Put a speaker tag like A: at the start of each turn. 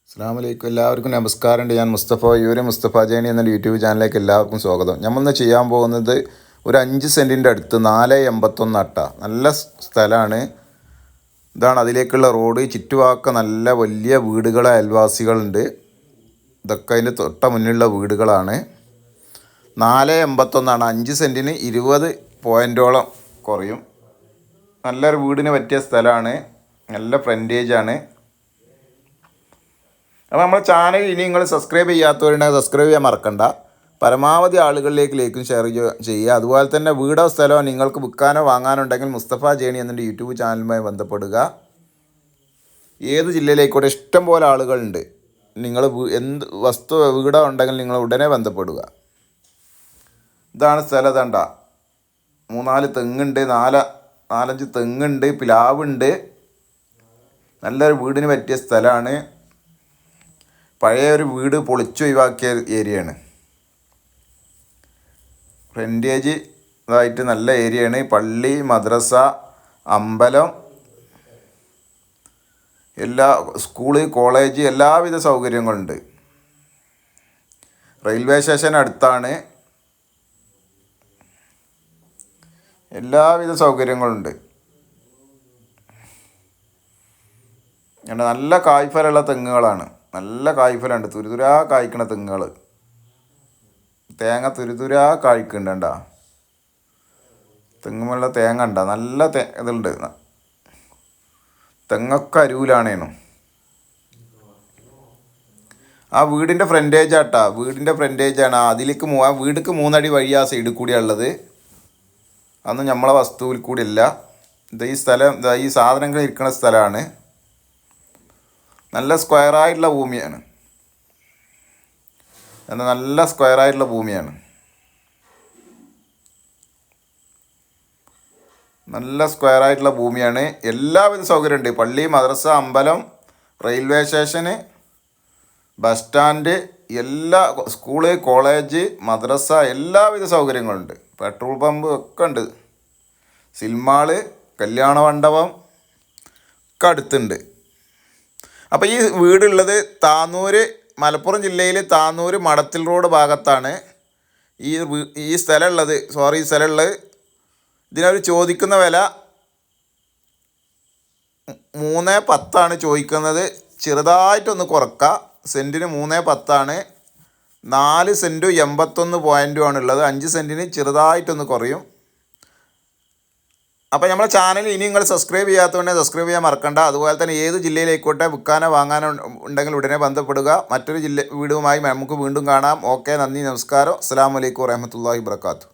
A: അസ്സലാമു അലൈക്കും. എല്ലാവർക്കും നമസ്കാരമുണ്ട്. ഞാൻ മുസ്തഫ മുസ്തഫ ജേണി എന്ന യൂട്യൂബ് ചാനലിലേക്ക് എല്ലാവർക്കും സ്വാഗതം. നമ്മളിന്ന് ചെയ്യാൻ പോകുന്നത് ഒരു 5 സെൻറ്റിൻ്റെ അടുത്ത് 481 അട്ട നല്ല സ്ഥലമാണ്. ഇതാണ് അതിലേക്കുള്ള റോഡ്. ചുറ്റുഭാഗമൊക്കെ നല്ല വലിയ വീടുകളെ അയൽവാസികളുണ്ട്. ഇതൊക്കെ അതിൻ്റെ തൊട്ട മുന്നിലുള്ള വീടുകളാണ്. 481 5 സെൻറ്റിന് 20 പോയിൻറ്റോളം കുറയും. നല്ലൊരു വീടിന് പറ്റിയ സ്ഥലമാണ്. നല്ല ഫ്രണ്ടേജാണ്. അപ്പോൾ നമ്മുടെ ചാനൽ ഇനി നിങ്ങൾ സബ്സ്ക്രൈബ് ചെയ്യാത്തവരുണ്ടെങ്കിൽ സബ്സ്ക്രൈബ് ചെയ്യാൻ മറക്കണ്ട. പരമാവധി ആളുകളിലേക്ക് ലൈക്കും ഷെയർ ചെയ്യുക. അതുപോലെ തന്നെ വീടോ സ്ഥലമോ നിങ്ങൾക്ക് വിൽക്കാനോ വാങ്ങാനോ ഉണ്ടെങ്കിൽ മുസ്തഫ ജേണി എന്ന യൂട്യൂബ് ചാനലുമായി ബന്ധപ്പെടുക. ഏത് ജില്ലയിലേക്കൂടെ ഇഷ്ടം പോലെ ആളുകളുണ്ട്. നിങ്ങൾ എന്ത് വീടോ ഉണ്ടെങ്കിൽ നിങ്ങൾ ഉടനെ ബന്ധപ്പെടുക. ഇതാണ് സ്ഥലം. ഇതണ്ട 3-4 തെങ്ങുണ്ട്, 4-5 തെങ്ങുണ്ട്, പ്ലാവുണ്ട്. നല്ലൊരു വീടിന് പറ്റിയ സ്ഥലമാണ്. പഴയ ഒരു വീട് പൊളിച്ചു ഒഴിവാക്കിയ ഏരിയയാണ്. ഫ്രണ്ടേജ് ഇതായിട്ട് നല്ല ഏരിയയാണ്. പള്ളി, മദ്രസ, അമ്പലം, എല്ലാ സ്കൂള്, കോളേജ്, എല്ലാവിധ സൗകര്യങ്ങളുണ്ട്. റെയിൽവേ സ്റ്റേഷൻ അടുത്താണ്. എല്ലാവിധ സൗകര്യങ്ങളുണ്ട്. നല്ല കായ്ഫലമുള്ള തെങ്ങുകളാണ്. നല്ല കായ്ഫലുണ്ട്. തുരുതുരാ കായ്ക്കണ തെങ്ങുകൾ. തേങ്ങ തുരുതുരാ കായ്ക്കുന്നുണ്ട. തെങ്ങുമുള്ള തേങ്ങ ഉണ്ട. നല്ല ഇതുണ്ട്. തെങ്ങൊക്കെ അരൂലാണേനു. ആ വീടിൻ്റെ ഫ്രണ്ടേജ് ആട്ടാ. വീടിൻ്റെ ഫ്രണ്ടേജാണ്. അതിലേക്ക് വീടിക്ക് 3 അടി വഴി ആ സൈഡിൽ കൂടിയാണ് ഉള്ളത്. അതൊന്നും നമ്മളെ വസ്തുവിൽ കൂടി ഇല്ല. ഈ സ്ഥലം ഈ സാധനങ്ങൾ ഇരിക്കുന്ന സ്ഥലമാണ്. നല്ല സ്ക്വയറായിട്ടുള്ള ഭൂമിയാണ്. നല്ല സ്ക്വയറായിട്ടുള്ള ഭൂമിയാണ്. നല്ല സ്ക്വയറായിട്ടുള്ള ഭൂമിയാണ്. എല്ലാവിധ സൗകര്യമുണ്ട്. പള്ളി, മദ്രസ, അമ്പലം, റെയിൽവേ സ്റ്റേഷന്, ബസ് സ്റ്റാൻഡ്, എല്ലാ സ്കൂള്, കോളേജ്, മദ്രസ, എല്ലാവിധ സൗകര്യങ്ങളുണ്ട്. പെട്രോൾ പമ്പ് ഒക്കെ ഉണ്ട്. സിനിമാള്, കല്യാണ മണ്ഡപം ഒക്കെ അടുത്തുണ്ട്. അപ്പോൾ ഈ വീടുള്ളത് താന്നൂര്, മലപ്പുറം ജില്ലയിൽ താന്നൂര് മടത്തിൽ റോഡ് ഭാഗത്താണ് ഈ സ്ഥലമുള്ളത്. ഈ സ്ഥലമുള്ളത്. ഇതിനവർ ചോദിക്കുന്ന വില 310 ചോദിക്കുന്നത്. ചെറുതായിട്ടൊന്ന് കുറക്കുക. സെൻറ്റിന് 310. 4 സെൻറ്റും 81 പോയിൻറ്റും ഉള്ളത്. 5 സെൻറ്റിന് ചെറുതായിട്ടൊന്ന് കുറയും. അപ്പോൾ നമ്മുടെ ചാനൽ ഇനി നിങ്ങൾ സബ്സ്ക്രൈബ് ചെയ്യാത്തതുകൊണ്ട് സബ്സ്ക്രൈബ് ചെയ്യാൻ മറക്കണ്ട. അതുപോലെ തന്നെ ഏത് ജില്ലയിലേക്കോട്ടെ വിൽക്കാനോ വാങ്ങാനോ ഉണ്ടെങ്കിൽ ഉടനെ ബന്ധപ്പെടുക. മറ്റൊരു വീടുമായി നമുക്ക് വീണ്ടും കാണാം. ഓക്കെ, നന്ദി, നമസ്കാരം. അസ്സലാമു അലൈക്കും വറഹ്മത്തുള്ളാഹി വബറകാതുഹു.